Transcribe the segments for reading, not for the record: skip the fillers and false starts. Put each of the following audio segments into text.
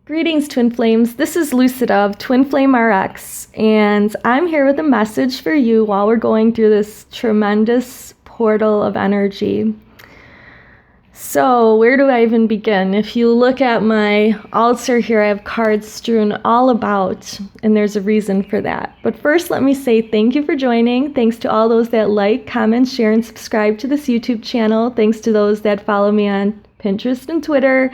Greetings, Twin Flames. This is Lucid of Twin Flame RX, and I'm here with a message for you while we're going through this tremendous portal of energy. So, where do I even begin? If you look at my altar here, I have cards strewn all about, and there's a reason for that. But first, let me say thank you for joining. Thanks to all those that like, comment, share, and subscribe to this YouTube channel. Thanks to those that follow me on Pinterest and Twitter.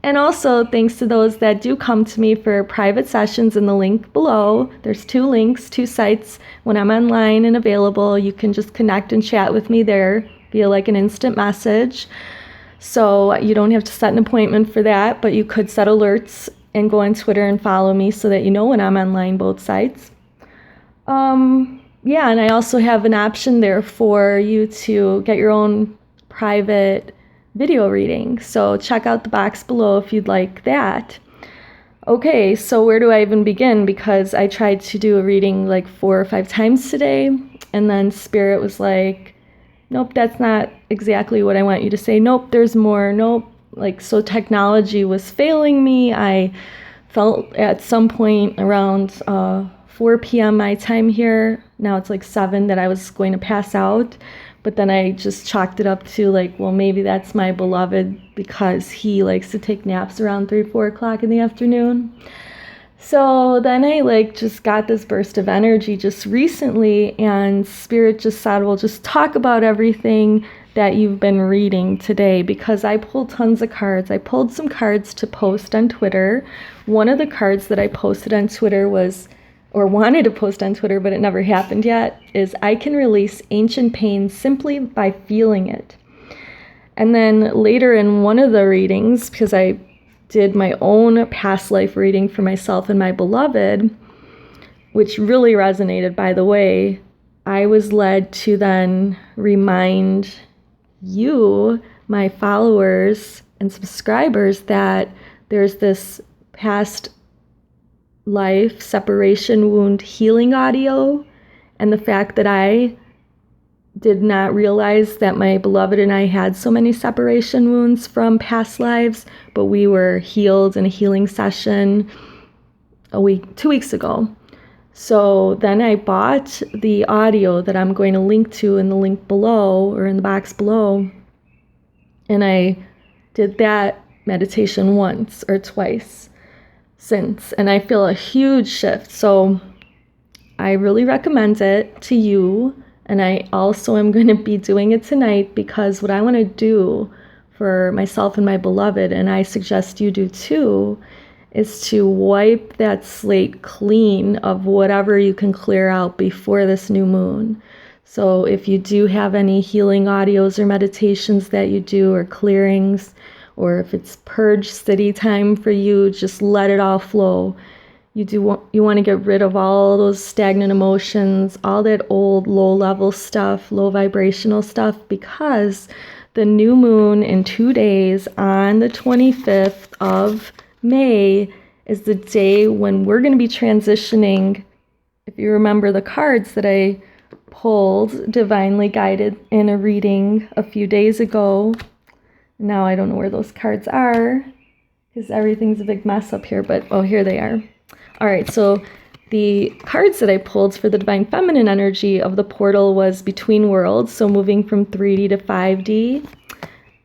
And also, thanks to those that do come to me for private sessions in the link below. There's 2 links, 2 sites. When I'm online and available, you can just connect and chat with me there via like an instant message. So you don't have to set an appointment for that, but you could set alerts and go on Twitter and follow me so that you know when I'm online, both sites. Yeah, and I also have an option there for you to get your own private video reading. So check out the box below if you'd like that. Okay, so where do I even begin? Because I tried to do a reading like 4 or 5 times today, and then Spirit was like, nope, that's not exactly what I want you to say. Nope, there's more. Nope. Like, so technology was failing me. I felt at some point around 4 p.m. my time here, now it's like 7, that I was going to pass out. But then I just chalked it up to like, well, maybe that's my beloved because he likes to take naps around 3, 4 o'clock in the afternoon. So then I like just got this burst of energy just recently, and Spirit just said, well, just talk about everything that you've been reading today, because I pulled tons of cards. I pulled some cards to post on Twitter. One of the cards that I posted on Twitter was, or wanted to post on Twitter, but it never happened yet, is I can release ancient pain simply by feeling it. And then later in one of the readings, because I did my own past life reading for myself and my beloved, which really resonated, by the way, I was led to then remind you, my followers and subscribers, that there's this past life separation wound healing audio, and the fact that I did not realize that my beloved and I had so many separation wounds from past lives, but we were healed in a healing session 2 weeks ago. So then I bought the audio that I'm going to link to in the link below, or in the box below, and I did that meditation once or twice since, and I feel a huge shift. So I really recommend it to you, and I also am going to be doing it tonight, because what I want to do for myself and my beloved, and I suggest you do too, is to wipe that slate clean of whatever you can clear out before this new moon. So if you do have any healing audios or meditations that you do, or clearings, or if it's purge city time for you, just let it all flow. You want to get rid of all those stagnant emotions, all that old low level stuff, low vibrational stuff, because the new moon in 2 days on the 25th of May is the day when we're going to be transitioning. If you remember the cards that I pulled, divinely guided in a reading a few days ago. Now I don't know where those cards are, because everything's a big mess up here, but oh, here they are. All right, so the cards that I pulled for the divine feminine energy of the portal was between worlds, so moving from 3D to 5D,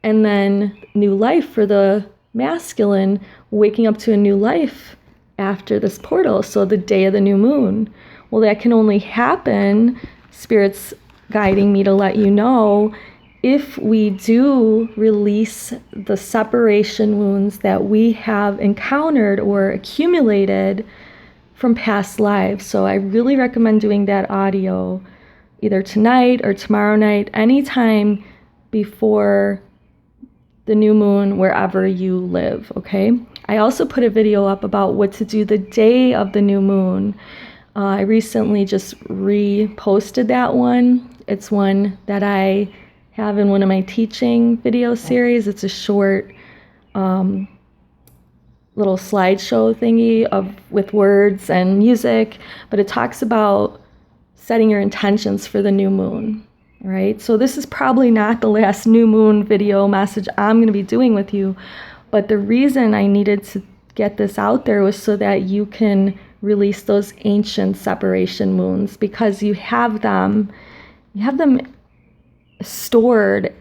and then new life for the masculine, waking up to a new life after this portal, so the day of the new moon. Well, that can only happen, Spirit's guiding me to let you know, if we do release the separation wounds that we have encountered or accumulated from past lives. So I really recommend doing that audio either tonight or tomorrow night, anytime before the new moon, wherever you live, okay? I also put a video up about what to do the day of the new moon. I recently just reposted that one. It's one that I have in one of my teaching video series. It's a short little slideshow thingy with words and music, but it talks about setting your intentions for the new moon. right? So this is probably not the last new moon video message I'm going to be doing with you, but the reason I needed to get this out there was so that you can release those ancient separation wounds, because you have them stored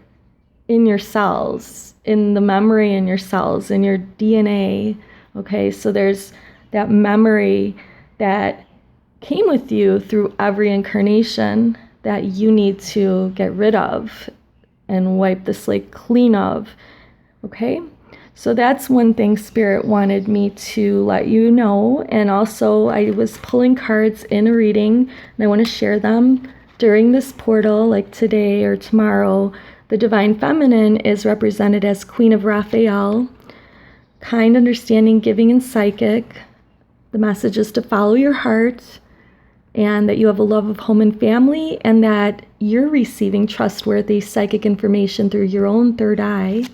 in your cells, in the memory in your cells, in your DNA. Okay, so there's that memory that came with you through every incarnation that you need to get rid of and wipe the slate clean of. Okay, so that's one thing Spirit wanted me to let you know. And also, I was pulling cards in a reading, and I want to share them during this portal, like today or tomorrow. The Divine Feminine is represented as Queen of Raphael, kind, understanding, giving, and psychic. The message is to follow your heart, and that you have a love of home and family, and that you're receiving trustworthy psychic information through your own third eye.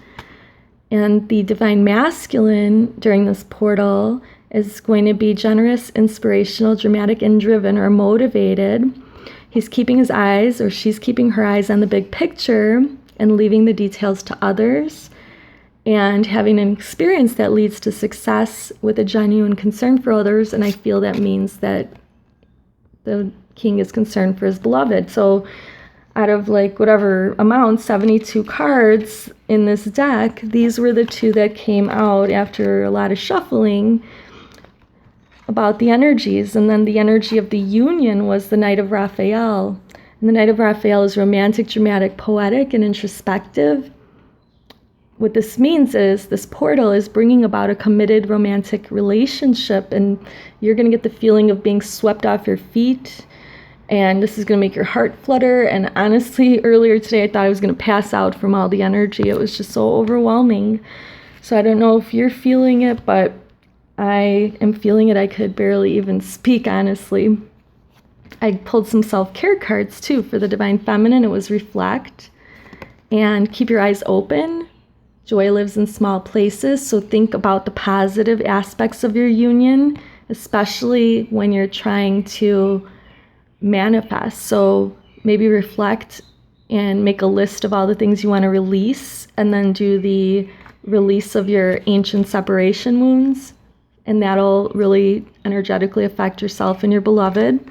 And the Divine Masculine during this portal is going to be generous, inspirational, dramatic, and driven or motivated. He's keeping his eyes, or she's keeping her eyes on the big picture and leaving the details to others, and having an experience that leads to success with a genuine concern for others. And I feel that means that the king is concerned for his beloved. So out of like whatever amount, 72 cards in this deck, these were the two that came out after a lot of shuffling about the energies. And then the energy of the union was the Knight of Raphael. And the Knight of Raphael is romantic, dramatic, poetic, and introspective. What this means is this portal is bringing about a committed romantic relationship, and you're going to get the feeling of being swept off your feet, and this is going to make your heart flutter. And honestly, earlier today I thought I was going to pass out from all the energy. It was just so overwhelming. So I don't know if you're feeling it, but I am feeling it. I could barely even speak, honestly. I pulled some self-care cards too for the Divine Feminine. It was Reflect and Keep Your Eyes Open. Joy lives in small places, so think about the positive aspects of your union, especially when you're trying to manifest. So maybe reflect and make a list of all the things you want to release, and then do the release of your ancient separation wounds, and that'll really energetically affect yourself and your beloved.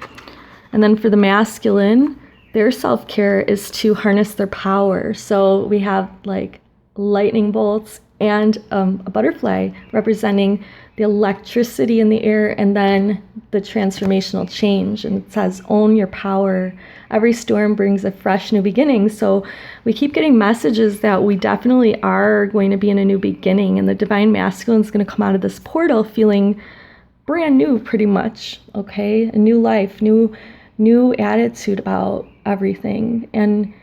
And then for the masculine, their self-care is to harness their power. So we have like lightning bolts and a butterfly representing the electricity in the air, and then the transformational change. And it says, own your power. Every storm brings a fresh new beginning. So we keep getting messages that we definitely are going to be in a new beginning, and the Divine Masculine is going to come out of this portal feeling brand new, pretty much. Okay, a new life, new attitude about everything, and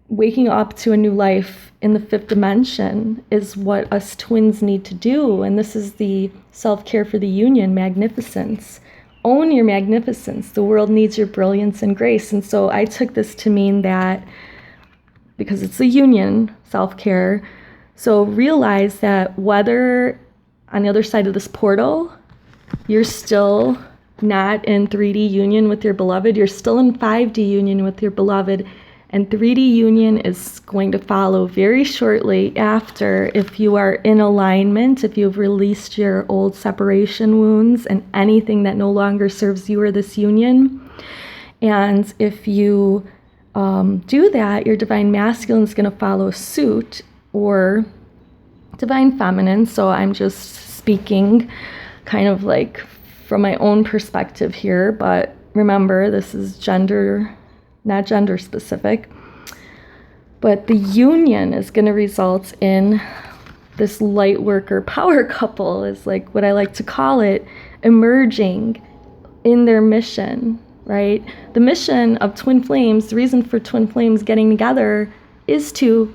waking up to a new life in the fifth dimension is what us twins need to do. And this is the self-care for the union, magnificence. Own your magnificence. The world needs your brilliance and grace. And so I took this to mean that, because it's a union, self-care, so realize that whether on the other side of this portal, you're still not in 3D union with your beloved, you're still in 5D union with your beloved. And 3D union is going to follow very shortly after, if you are in alignment, if you've released your old separation wounds and anything that no longer serves you or this union. And if you do that, your Divine Masculine is going to follow suit, or Divine Feminine. So I'm just speaking kind of like from my own perspective here, but remember, this is not gender specific, but the union is going to result in this light worker power couple, is like what I like to call it, emerging in their mission, right? The mission of twin flames, the reason for twin flames getting together is to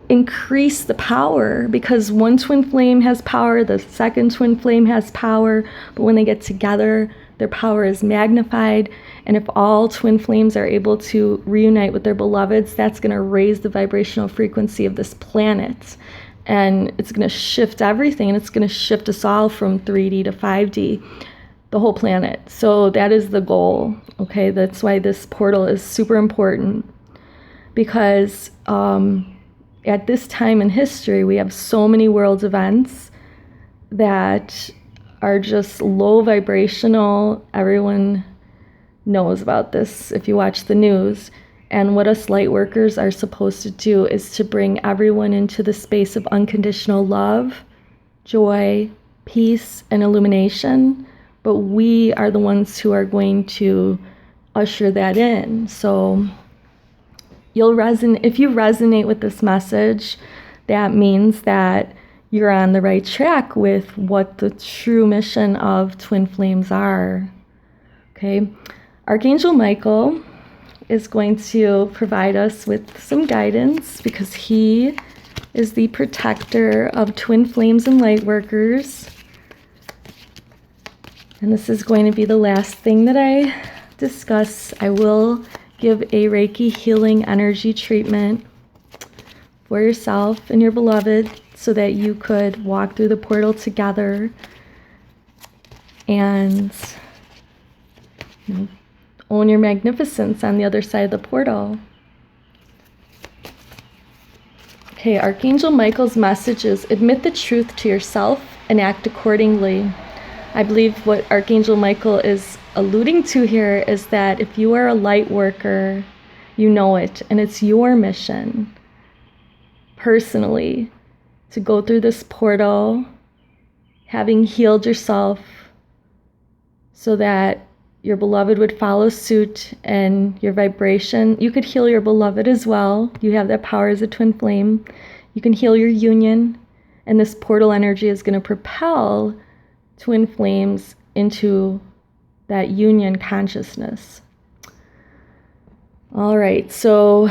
increase the power, because one twin flame has power, the second twin flame has power, but when they get together, their power is magnified. And if all twin flames are able to reunite with their beloveds, that's going to raise the vibrational frequency of this planet. And it's going to shift everything, and it's going to shift us all from 3D to 5D, the whole planet. So that is the goal, okay? That's why this portal is super important, because at this time in history, we have so many world events that are just low vibrational. Everyone knows about this if you watch the news. And what us light workers are supposed to do is to bring everyone into the space of unconditional love, joy, peace, and illumination. But we are the ones who are going to usher that in. So if you resonate with this message, that means that you're on the right track with what the true mission of twin flames are. Okay, Archangel Michael is going to provide us with some guidance because he is the protector of twin flames and light workers. And this is going to be the last thing that I discuss. I will give a Reiki healing energy treatment for yourself and your beloved so that you could walk through the portal together and own your magnificence on the other side of the portal. Okay, Archangel Michael's message is admit the truth to yourself and act accordingly. I believe what Archangel Michael is alluding to here is that if you are a light worker, you know it, and it's your mission personally to go through this portal, having healed yourself so that your beloved would follow suit and your vibration. You could heal your beloved as well. You have that power as a twin flame. You can heal your union, and this portal energy is going to propel twin flames into that union consciousness. All right, so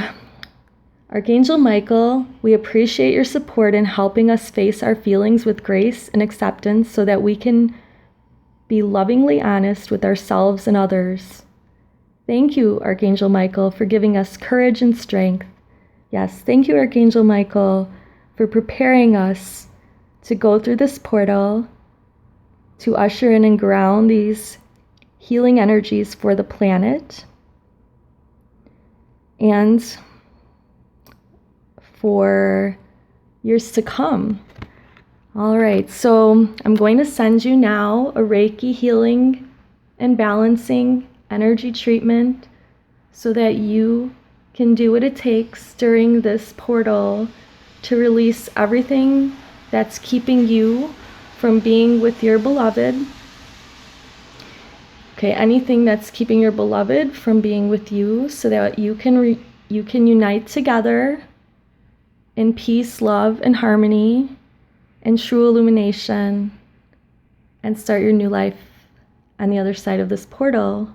Archangel Michael, we appreciate your support in helping us face our feelings with grace and acceptance so that we can be lovingly honest with ourselves and others. Thank you, Archangel Michael, for giving us courage and strength. Yes, thank you, Archangel Michael, for preparing us to go through this portal, to usher in and ground these healing energies for the planet and for years to come. All right, so I'm going to send you now a Reiki healing and balancing energy treatment so that you can do what it takes during this portal to release everything that's keeping you from being with your beloved. Okay, anything that's keeping your beloved from being with you so that you can unite together in peace, love, and harmony, and true illumination, and start your new life on the other side of this portal.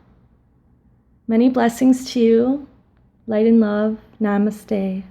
Many blessings to you. Light and love. Namaste.